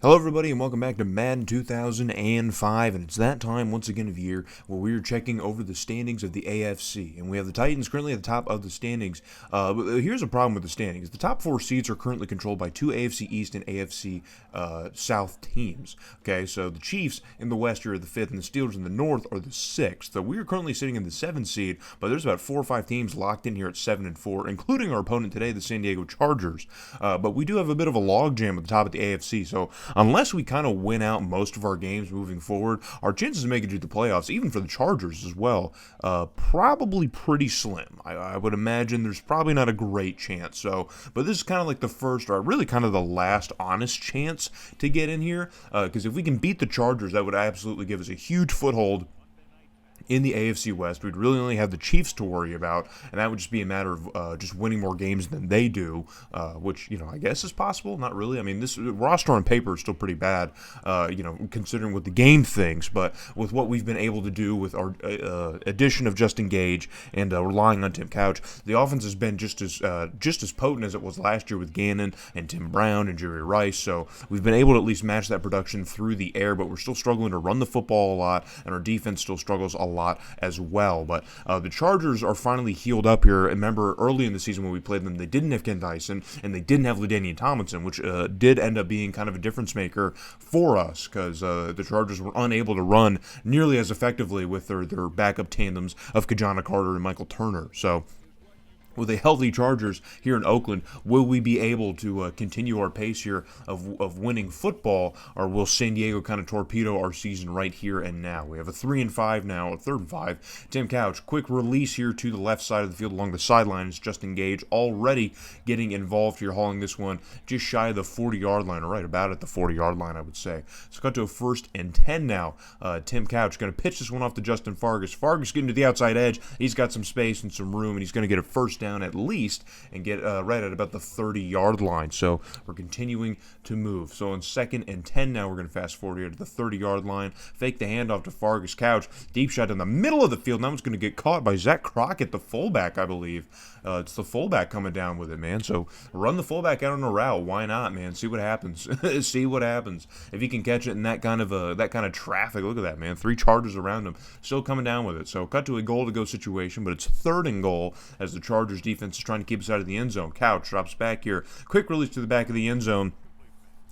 Hello everybody and welcome back to Madden 2005, and it's that time once again of year where we are checking over the standings of the AFC, and we have the Titans currently at the top of the standings. But here's a problem with the standings. The top four seeds are currently controlled by two AFC East and AFC South teams. Okay, so the Chiefs in the West are the 5th and the Steelers in the North are the 6th. So we are currently sitting in the 7th seed, but there's about 4 or 5 teams locked in here at 7 and 4, including our opponent today, the San Diego Chargers. But we do have a bit of a logjam at the top of the AFC, so unless we kind of win out most of our games moving forward, our chances of making it to the playoffs, even for the Chargers as well, probably pretty slim. I would imagine there's probably not a great chance. So, but this is kind of like the first, or really kind of the last honest chance to get in here, because if we can beat the Chargers, that would absolutely give us a huge foothold in the AFC West. We'd really only have the Chiefs to worry about, and that would just be a matter of just winning more games than they do, which, I guess is possible. Not really. I mean, this roster on paper is still pretty bad, considering what the game thinks, but with what we've been able to do with our addition of Justin Gage and relying on Tim Couch, the offense has been just as potent as it was last year with Gannon and Tim Brown and Jerry Rice, so we've been able to at least match that production through the air, but we're still struggling to run the football a lot, and our defense still struggles a lot as well. But the Chargers are finally healed up here. Remember, early in the season when we played them, they didn't have Ken Dyson and they didn't have LaDainian Tomlinson, which did end up being kind of a difference maker for us, because the Chargers were unable to run nearly as effectively with their backup tandems of Kajana Carter and Michael Turner. So with a healthy Chargers here in Oakland, will we be able to continue our pace here of winning football, or will San Diego kind of torpedo our season right here and now? We have a 3-5 now, a 3-5. Tim Couch, quick release here to the left side of the field along the sidelines. Justin Gage already getting involved here, hauling this one just shy of the 40-yard line, or right about at the 40-yard line, I would say. So cut to a 1st and 10 now. Tim Couch going to pitch this one off to Justin Fargas. Fargas getting to the outside edge. He's got some space and some room, and he's going to get a first down at least and get right at about the 30-yard line. So we're continuing to move. So on 2nd and 10 now, we're going to fast forward here to the 30-yard line. Fake the handoff to Fargas. Couch. Deep shot in the middle of the field. Now it's going to get caught by Zach Crockett, the fullback, I believe. It's the fullback coming down with it, man. So run the fullback out on a route. Why not, man? See what happens. See what happens. If he can catch it in that kind of traffic, look at that, man. 3 Chargers around him, still coming down with it. So cut to a goal-to-go situation, but it's 3rd and goal as the Chargers defense is trying to keep us out of the end zone. Couch drops back here. Quick release to the back of the end zone.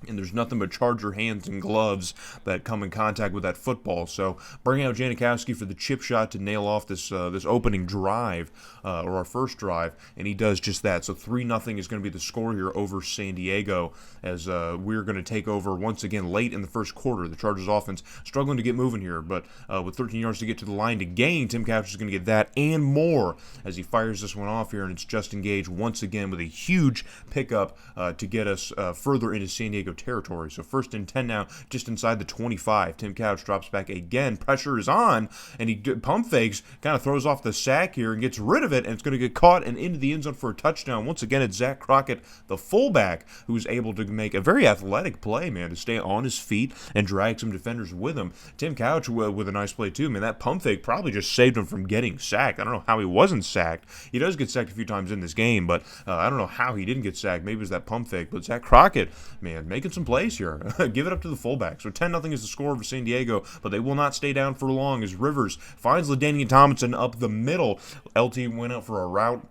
And there's nothing but Charger hands and gloves that come in contact with that football. So bring out Janikowski for the chip shot to nail off this opening drive, or our first drive, and he does just that. So 3-0 is going to be the score here over San Diego, as we're going to take over once again late in the first quarter. The Chargers offense struggling to get moving here, but with 13 yards to get to the line to gain, Tim Couch is going to get that and more as he fires this one off here, and it's Justin Gage once again with a huge pickup to get us further into San Diego territory. So 1st and 10 now, just inside the 25. Tim Couch drops back again. Pressure is on, and he pump fakes, kind of throws off the sack here and gets rid of it, and it's going to get caught and into the end zone for a touchdown. Once again, it's Zach Crockett, the fullback, who's able to make a very athletic play, man, to stay on his feet and drag some defenders with him. Tim Couch with a nice play too, man. That pump fake probably just saved him from getting sacked. I don't know how he wasn't sacked. He does get sacked a few times in this game, but I don't know how he didn't get sacked. Maybe it was that pump fake, but Zach Crockett, man, making some plays here. Give it up to the fullback. So 10-0 is the score for San Diego, but they will not stay down for long as Rivers finds LaDainian Tomlinson up the middle. LT went out for a route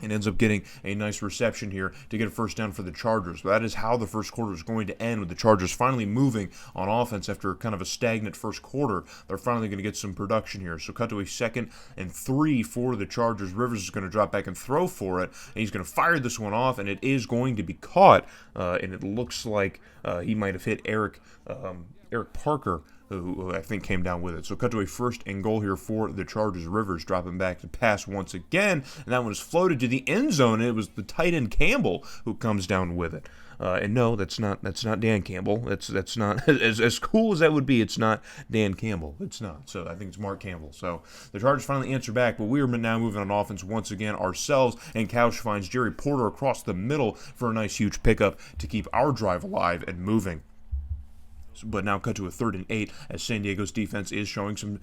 and ends up getting a nice reception here to get a first down for the Chargers. But that is how the first quarter is going to end, with the Chargers finally moving on offense after kind of a stagnant first quarter. They're finally going to get some production here. So cut to a 2nd and 3 for the Chargers. Rivers is going to drop back and throw for it, and he's going to fire this one off, and it is going to be caught, and it looks like he might have hit Eric Parker, who I think came down with it. So cut to a 1st and goal here for the Chargers. Rivers dropping back to pass once again, and that one is floated to the end zone, and it was the tight end Campbell who comes down with it. And no, that's not Dan Campbell. That's not as cool as that would be. It's not Dan Campbell. It's not. So I think it's Mark Campbell. So the Chargers finally answer back, but we are now moving on offense once again ourselves. And Couch finds Jerry Porter across the middle for a nice huge pickup to keep our drive alive and moving. But now cut to a 3rd and 8 as San Diego's defense is showing some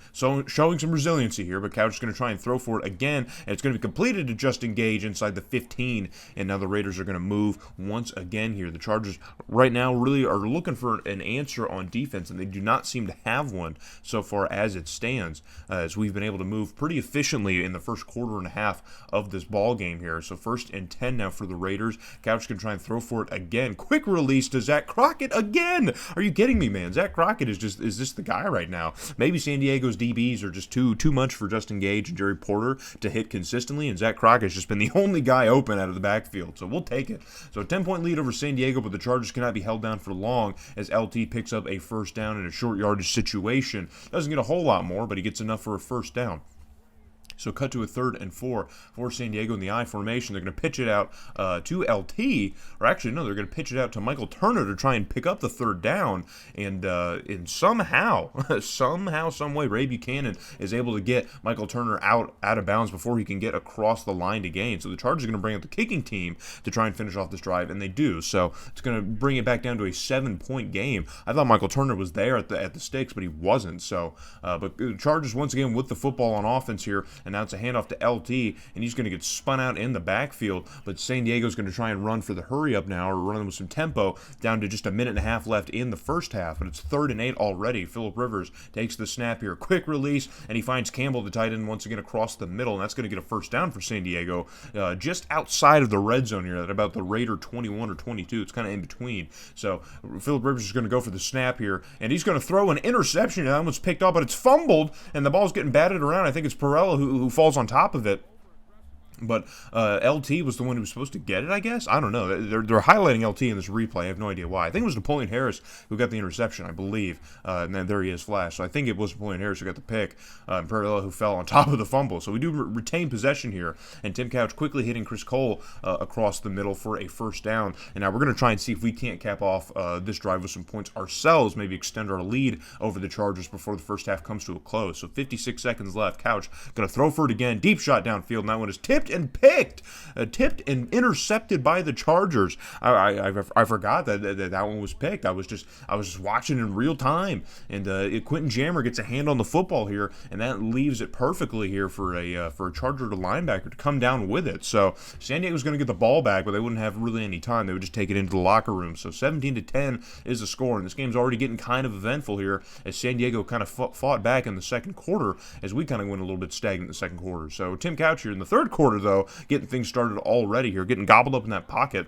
resiliency here. But Couch is going to try and throw for it again, and it's going to be completed to Justin Gage inside the 15. And now the Raiders are going to move once again here. The Chargers right now really are looking for an answer on defense, and they do not seem to have one so far as it stands. As we've been able to move pretty efficiently in the first quarter and a half of this ball game here. So 1st and 10 now for the Raiders. Couch can try and throw for it again. Quick release to Zach Crockett again. Are you kidding me, man? Zach Crockett is this the guy right now? Maybe San Diego's DBs are just too much for Justin Gage and Jerry Porter to hit consistently, and Zach Crockett has just been the only guy open out of the backfield. So we'll take it. So a 10-point lead over San Diego, but the Chargers cannot be held down for long as LT picks up a first down in a short yardage situation. Doesn't get a whole lot more, but he gets enough for a first down. So cut to a 3rd and 4 for San Diego in the I formation. They're going to pitch it out to LT, or actually no, they're going to pitch it out to Michael Turner to try and pick up the 3rd down. And somehow, some way, Ray Buchanan is able to get Michael Turner out of bounds before he can get across the line to gain. So the Chargers are going to bring up the kicking team to try and finish off this drive, and they do. So it's going to bring it back down to a 7-point game. I thought Michael Turner was there at the sticks, but he wasn't. So, but the Chargers once again with the football on offense here. And now it's a handoff to LT, and he's going to get spun out in the backfield. But San Diego's going to try and run for the hurry-up now, or run with some tempo, down to just a minute and a half left in the first half. But it's 3rd and 8 already. Phillip Rivers takes the snap here. Quick release, and he finds Campbell, the tight end, once again across the middle, and that's going to get a first down for San Diego, just outside of the red zone here, at about the Raider 21 or 22. It's kind of in between. So Phillip Rivers is going to go for the snap here, and he's going to throw an interception. That one's picked up, but it's fumbled, and the ball's getting batted around. I think it's Perella who falls on top of it. But LT was the one who was supposed to get it, I guess. I don't know. They're highlighting LT in this replay. I have no idea why. I think it was Napoleon Harris who got the interception, I believe. And then there he is, flash. So I think it was Napoleon Harris who got the pick. And Perella who fell on top of the fumble. So we do retain possession here. And Tim Couch quickly hitting Chris Cole across the middle for a first down. And now we're going to try and see if we can't cap off this drive with some points ourselves. Maybe extend our lead over the Chargers before the first half comes to a close. So 56 seconds left. Couch going to throw for it again. Deep shot downfield. And that one is tipped and picked, tipped and intercepted by the Chargers. I forgot that one was picked. I was just watching in real time, and Quentin Jammer gets a hand on the football here, and that leaves it perfectly here for a Charger to linebacker to come down with it. So San Diego's going to get the ball back, but they wouldn't have really any time. They would just take it into the locker room. So 17-10 is the score, and this game's already getting kind of eventful here as San Diego kind of fought back in the second quarter as we kind of went a little bit stagnant in the second quarter. So Tim Couch here in the third quarter, though, getting things started already here, getting gobbled up in that pocket.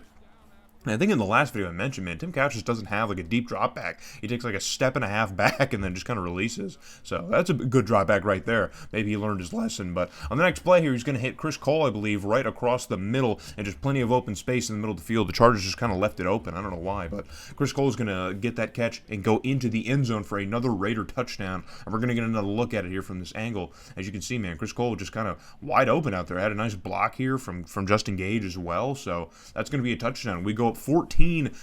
And I think in the last video I mentioned, man, Tim Couch just doesn't have like a deep drop back. He takes like a step and a half back and then just kind of releases. So that's a good drop back right there. Maybe he learned his lesson. But on the next play here, he's going to hit Chris Cole, I believe, right across the middle, and just plenty of open space in the middle of the field. The Chargers just kind of left it open. I don't know why, but Chris Cole is going to get that catch and go into the end zone for another Raider touchdown. And we're going to get another look at it here from this angle. As you can see, man, Chris Cole just kind of wide open out there. Had a nice block here from Justin Gage as well. So that's going to be a touchdown. We go up 14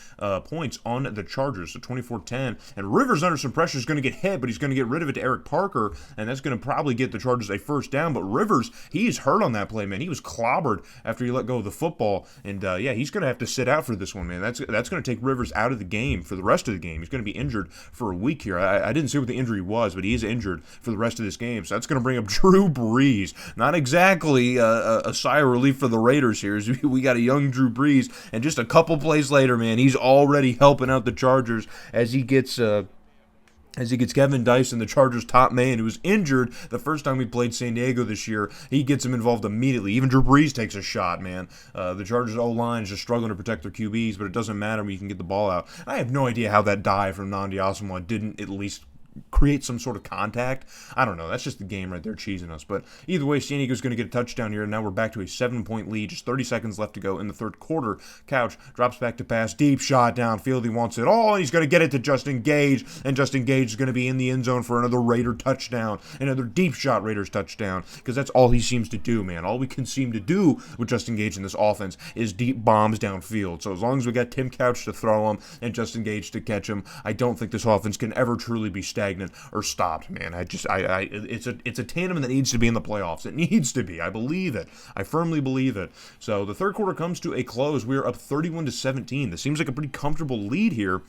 points on the Chargers, so 24-10. And Rivers under some pressure is going to get hit, but he's going to get rid of it to Eric Parker, and that's going to probably get the Chargers a first down. But Rivers, he's hurt on that play, man. He was clobbered after he let go of the football, and yeah, he's going to have to sit out for this one, man. That's going to take Rivers out of the game for the rest of the game. He's going to be injured for a week here. I didn't see what the injury was, but he is injured for the rest of this game, so that's going to bring up Drew Brees. Not exactly a sigh of relief for the Raiders here. We got a young Drew Brees, and just a couple plays later, man, he's already helping out the Chargers as he gets Kevin Dyson, the Chargers' top man, who was injured the first time we played San Diego this year. He gets him involved immediately. Even Drew Brees takes a shot, man. The Chargers' O-line is just struggling to protect their QBs, but it doesn't matter when you can get the ball out. I have no idea how that dive from Nnamdi Asomugha didn't at least create some sort of contact. I don't know. That's just the game right there cheesing us. But either way, San Diego's going to get a touchdown here, and now we're back to a 7-point lead. Just 30 seconds left to go in the third quarter. Couch drops back to pass. Deep shot downfield. He wants it all, and he's going to get it to Justin Gage, and Justin Gage is going to be in the end zone for another Raider touchdown, another deep shot Raiders touchdown, because that's all he seems to do, man. All we can seem to do with Justin Gage in this offense is deep bombs downfield. So as long as we got Tim Couch to throw him and Justin Gage to catch him, I don't think this offense can ever truly be stagnant or stopped, man. It's a tandem that needs to be in the playoffs. It needs to be. I believe it. I firmly believe it. So the third quarter comes to a close. We are up 31-17. This seems like a pretty comfortable lead here.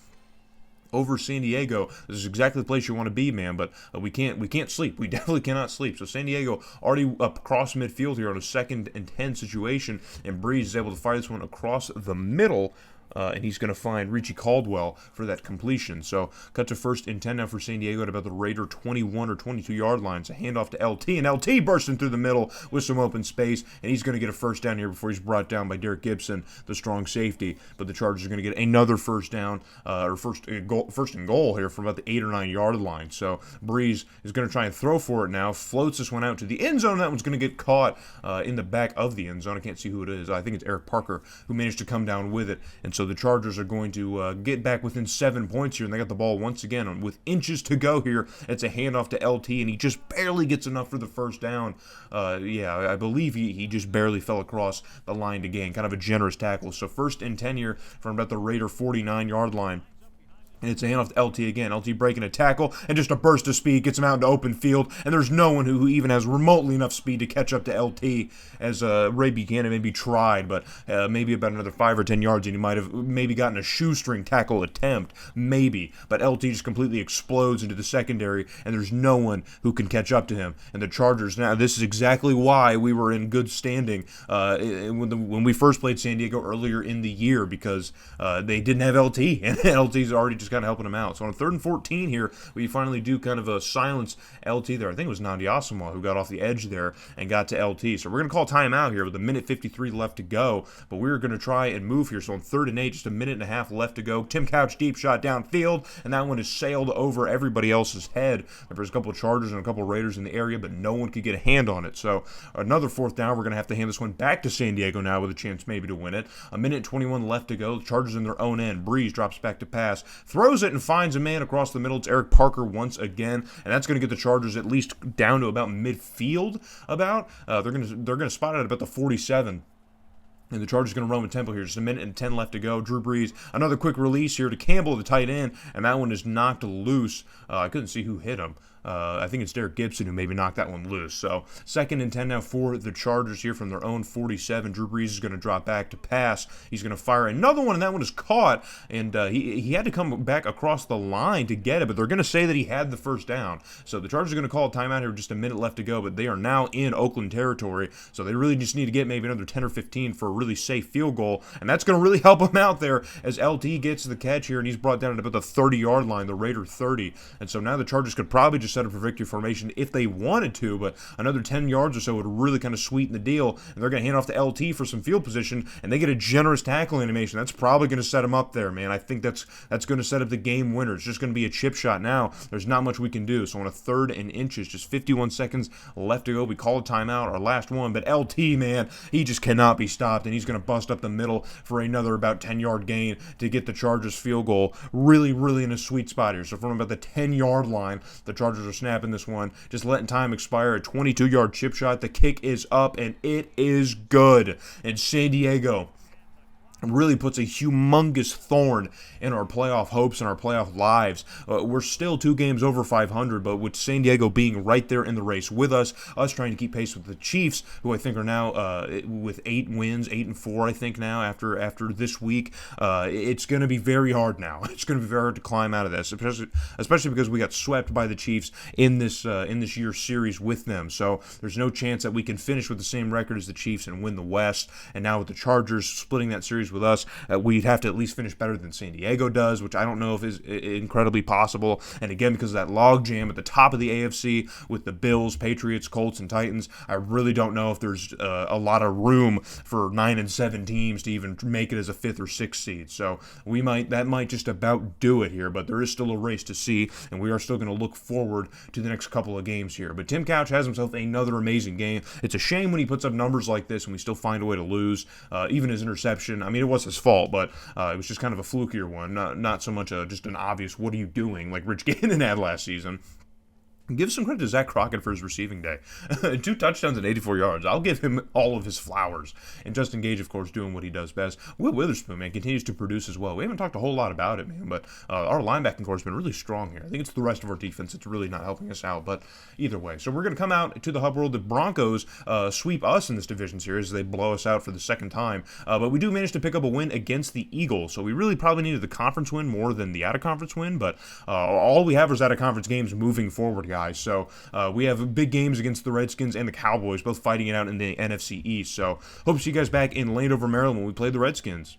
over San Diego. This is exactly the place you want to be, man. But we can't sleep. We definitely cannot sleep. So San Diego already up across midfield here on a 2nd and 10 situation, and Breeze is able to fire this one across the middle. And he's going to find Richie Caldwell for that completion. So cut to 1st and 10 now for San Diego at about the Raider 21 or 22 yard line. It's a handoff to LT, and LT bursting through the middle with some open space, and he's going to get a first down here before he's brought down by Derek Gibson, the strong safety. But the Chargers are going to get another first down, or first and goal here from about the 8 or 9 yard line. So Breeze is going to try and throw for it now, floats this one out to the end zone. That one's going to get caught in the back of the end zone. I can't see who it is. I think it's Eric Parker who managed to come down with it, and so the Chargers are going to get back within 7 points here, and they got the ball once again with inches to go here. It's a handoff to LT, and he just barely gets enough for the first down. I believe he just barely fell across the line to gain. Kind of a generous tackle. So 1st and 10 here from about the Raider 49 yard line. And it's a handoff to LT again. LT breaking a tackle, and just a burst of speed gets him out into open field. And there's no one who even has remotely enough speed to catch up to LT, as Ray Buchanan maybe tried, but maybe about another 5 or 10 yards, and he might have maybe gotten a shoestring tackle attempt, maybe. But LT just completely explodes into the secondary, and there's no one who can catch up to him. And the Chargers, now this is exactly why we were in good standing when we first played San Diego earlier in the year, because they didn't have LT, and LT's already just kind of helping him out. So on 3rd and 14 here, we finally do kind of a silence LT there. I think it was Nandi Asamoah who got off the edge there and got to LT. So we're going to call timeout here with 1:53 left to go, but we're going to try and move here. So on 3rd and 8, just 1.5 left to go. Tim Couch deep shot downfield, and that one is sailed over everybody else's head. There's a couple of Chargers and a couple of Raiders in the area, but no one could get a hand on it. So another 4th down. We're going to have to hand this one back to San Diego now with a chance maybe to win it. 1:21 left to go. The Chargers in their own end. Breeze drops back to pass, throws it, and finds a man across the middle. It's Eric Parker once again, and that's going to get the Chargers at least down to about midfield. They're going to spot it at about the 47. And the Chargers are going to run with tempo here. Just 1:10 left to go. Drew Brees, another quick release here to Campbell, the tight end, and that one is knocked loose. I couldn't see who hit him. I think it's Derek Gibson who maybe knocked that one loose. So 2nd and 10 now for the Chargers here from their own 47. Drew Brees is going to drop back to pass. He's going to fire another one, and that one is caught. And he had to come back across the line to get it, but they're going to say that he had the first down. So the Chargers are going to call a timeout here with just 1 minute left to go, but they are now in Oakland territory. So they really just need to get maybe another 10 or 15 for a really safe field goal, and that's going to really help them out there as LT gets the catch here, and he's brought down at about the 30-yard line, the Raider 30. And so now the Chargers could probably just set up for victory formation if they wanted to, but another 10 yards or so would really kind of sweeten the deal, and they're going to hand off to LT for some field position, and they get a generous tackle animation. That's probably going to set them up there, man. I think that's going to set up the game winner. It's just going to be a chip shot now. There's not much we can do. So on a 3rd and inches, just 51 seconds left to go, we call a timeout, our last one, but LT, man, he just cannot be stopped, and he's going to bust up the middle for another about 10-yard gain to get the Chargers field goal. Really, really in a sweet spot here. So from about the 10-yard line, the Chargers are snapping this one, just letting time expire. A 22-yard chip shot. The kick is up, and it is good. And San Diego really puts a humongous thorn in our playoff hopes and our playoff lives. We're still 2 games over 500, but with San Diego being right there in the race with us trying to keep pace with the Chiefs, who I think are now with 8 wins, 8-4, I think now after this week. It's going to be very hard now. It's going to be very hard to climb out of this, especially because we got swept by the Chiefs in this year's series with them. So there's no chance that we can finish with the same record as the Chiefs and win the West. And now with the Chargers splitting that series with us, we'd have to at least finish better than San Diego does, which I don't know if is incredibly possible. And again, because of that log jam at the top of the AFC with the Bills, Patriots, Colts, and Titans, I really don't know if there's a lot of room for 9 and 7 teams to even make it as a 5th or 6th seed. So that might just about do it here, but there is still a race to see, and we are still going to look forward to the next couple of games here. But Tim Couch has himself another amazing game. It's a shame when he puts up numbers like this and we still find a way to lose. Even his interception, I mean, it was his fault, but it was just kind of a flukier one, not so much just an obvious "what are you doing" like Rich Gannon had last season. Give some credit to Zach Crockett for his receiving day. 2 touchdowns and 84 yards. I'll give him all of his flowers. And Justin Gage, of course, doing what he does best. Will Witherspoon, man, continues to produce as well. We haven't talked a whole lot about it, man, but our linebacking core has been really strong here. I think it's the rest of our defense that's really not helping us out, but either way. So we're going to come out to the Hub World. The Broncos sweep us in this division series as they blow us out for the second time. But we do manage to pick up a win against the Eagles. So we really probably needed the conference win more than the out-of-conference win, but all we have is out-of-conference games moving forward, guys. So we have big games against the Redskins and the Cowboys, both fighting it out in the NFC East. So hope to see you guys back in Landover, Maryland when we play the Redskins.